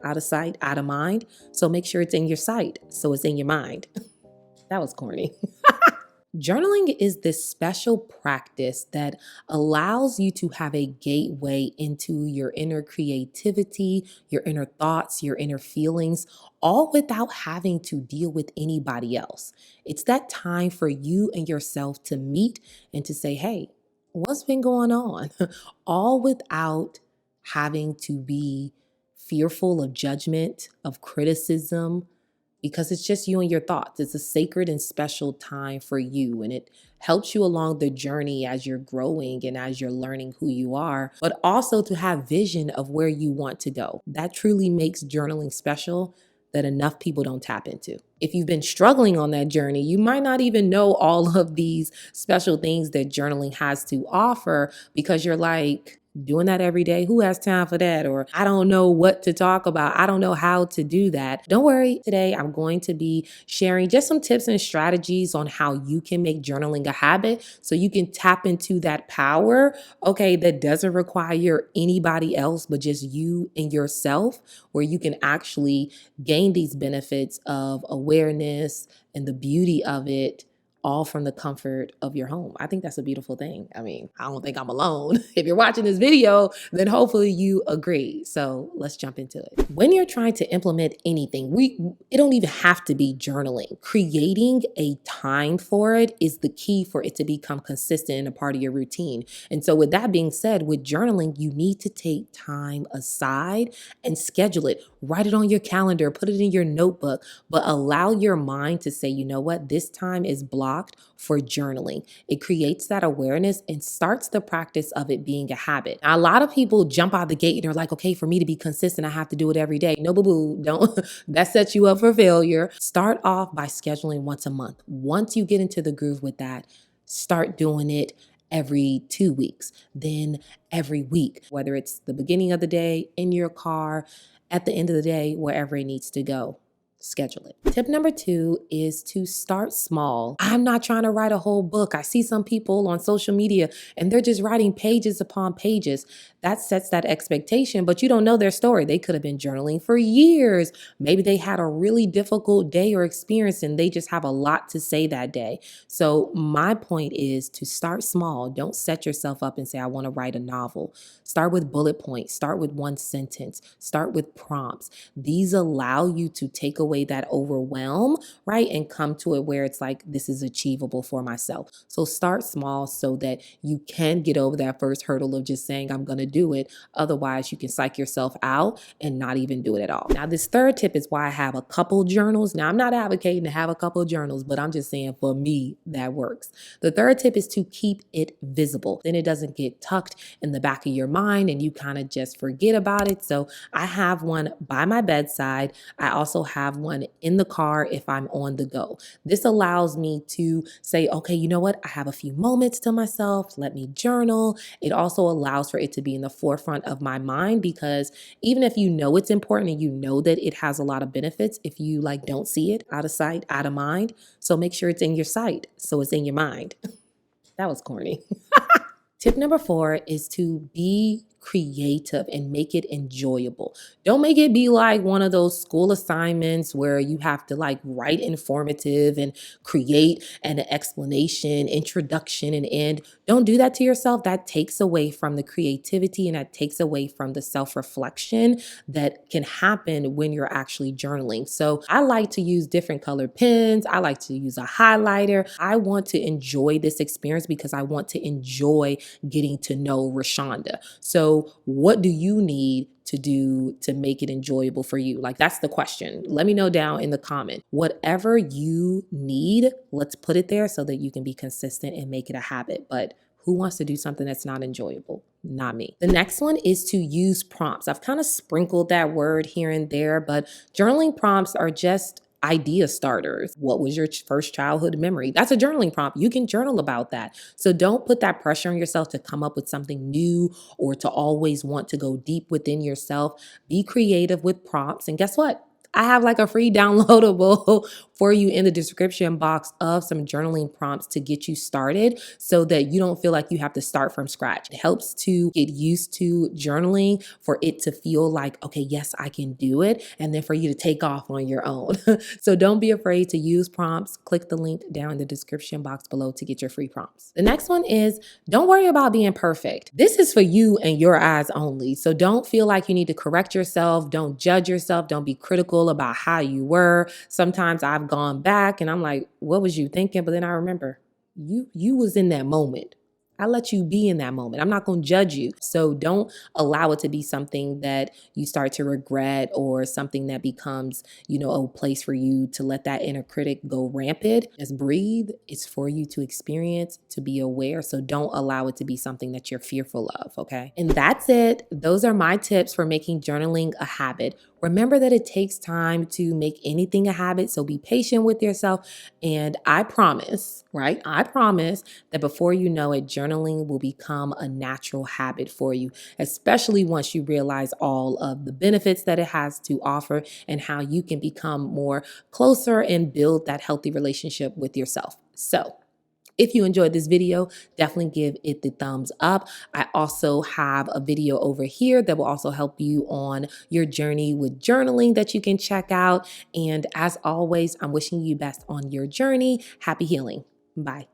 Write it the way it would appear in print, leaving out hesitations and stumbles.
out of sight, out of mind. So make sure it's in your sight so it's in your mind. That was corny. Journaling is this special practice that allows you to have a gateway into your inner creativity, your inner thoughts, your inner feelings, all without having to deal with anybody else. It's that time for you and yourself to meet and to say, hey, what's been going on? All without having to be fearful of judgment, of criticism, because it's just you and your thoughts. It's a sacred and special time for you, and it helps you along the journey as you're growing and as you're learning who you are, but also to have vision of where you want to go. That truly makes journaling special that enough people don't tap into. If you've been struggling on that journey, you might not even know all of these special things that journaling has to offer because you're like, doing that every day, who has time for that? Or I don't know what to talk about. I don't know how to do that. Don't worry. Today, I'm going to be sharing just some tips and strategies on how you can make journaling a habit so you can tap into that power, okay, that doesn't require anybody else but just you and yourself, where you can actually gain these benefits of awareness and the beauty of it, all from the comfort of your home. I think that's a beautiful thing. I mean, I don't think I'm alone. If you're watching this video, then hopefully you agree. So let's jump into it. When you're trying to implement anything, it don't even have to be journaling. Creating a time for it is the key for it to become consistent and a part of your routine. And so with that being said, with journaling, you need to take time aside and schedule it. Write it on your calendar, put it in your notebook, but allow your mind to say, you know what, this time is blocked for journaling. It creates that awareness and starts the practice of it being a habit. Now, a lot of people jump out the gate and they're like, okay, for me to be consistent, I have to do it every day. No, boo-boo, don't. That sets you up for failure. Start off by scheduling once a month. Once you get into the groove with that, start doing it every 2 weeks, then every week, whether it's the beginning of the day, in your car, at the end of the day, wherever it needs to go. Schedule it. Tip number 2 is to start small. I'm not trying to write a whole book. I see some people on social media and they're just writing pages upon pages. That sets that expectation, but you don't know their story. They could have been journaling for years. Maybe they had a really difficult day or experience and they just have a lot to say that day. So my point is to start small. Don't set yourself up and say, I want to write a novel. Start with bullet points. Start with one sentence. Start with prompts. These allow you to take away that overwhelm, right? And come to it where it's like, this is achievable for myself. So start small so that you can get over that first hurdle of just saying, I'm going to do it. Otherwise, you can psych yourself out and not even do it at all. Now, this third tip is why I have a couple journals. Now, I'm not advocating to have a couple journals, but I'm just saying for me, that works. The third tip is to keep it visible. Then it doesn't get tucked in the back of your mind and you kind of just forget about it. So I have one by my bedside. I also have one in the car if I'm on the go. This allows me to say, okay, you know what? I have a few moments to myself. Let me journal. It also allows for it to be in the forefront of my mind because even if you know it's important and you know that it has a lot of benefits, if you like don't see it, out of sight, out of mind. So make sure it's in your sight so it's in your mind. That was corny. Tip number 4 is to be creative and make it enjoyable. Don't make it be like one of those school assignments where you have to like write informative and create an explanation, introduction, and end. Don't do that to yourself. That takes away from the creativity and that takes away from the self-reflection that can happen when you're actually journaling. So I like to use different colored pens. I like to use a highlighter. I want to enjoy this experience because I want to enjoy getting to know Rashawnda. So what do you need to do to make it enjoyable for you? Like, that's the question. Let me know down in the comment. Whatever you need, let's put it there so that you can be consistent and make it a habit. But who wants to do something that's not enjoyable? Not me. The next one is to use prompts. I've kind of sprinkled that word here and there, but journaling prompts are just idea starters. What was your first childhood memory? That's a journaling prompt. You can journal about that. So don't put that pressure on yourself to come up with something new or to always want to go deep within yourself. Be creative with prompts. And guess what? I have like a free downloadable for you in the description box of some journaling prompts to get you started so that you don't feel like you have to start from scratch. It helps to get used to journaling for it to feel like, okay, yes, I can do it. And then for you to take off on your own. So don't be afraid to use prompts. Click the link down in the description box below to get your free prompts. The next one is don't worry about being perfect. This is for you and your eyes only. So don't feel like you need to correct yourself. Don't judge yourself. Don't be critical about how you were. Sometimes I've gone back and I'm like, what was you thinking? But then I remember you was in that moment. I let you be in that moment. I'm not going to judge you. So don't allow it to be something that you start to regret or something that becomes, a place for you to let that inner critic go rampant. Just breathe. It's for you to experience, to be aware. So don't allow it to be something that you're fearful of. Okay. And that's it. Those are my tips for making journaling a habit. Remember that it takes time to make anything a habit. So be patient with yourself. And I promise, right? I promise that before you know it, journaling will become a natural habit for you, especially once you realize all of the benefits that it has to offer and how you can become more closer and build that healthy relationship with yourself. So, if you enjoyed this video, definitely give it the thumbs up. I also have a video over here that will also help you on your journey with journaling that you can check out. And as always, I'm wishing you best on your journey. Happy healing. Bye.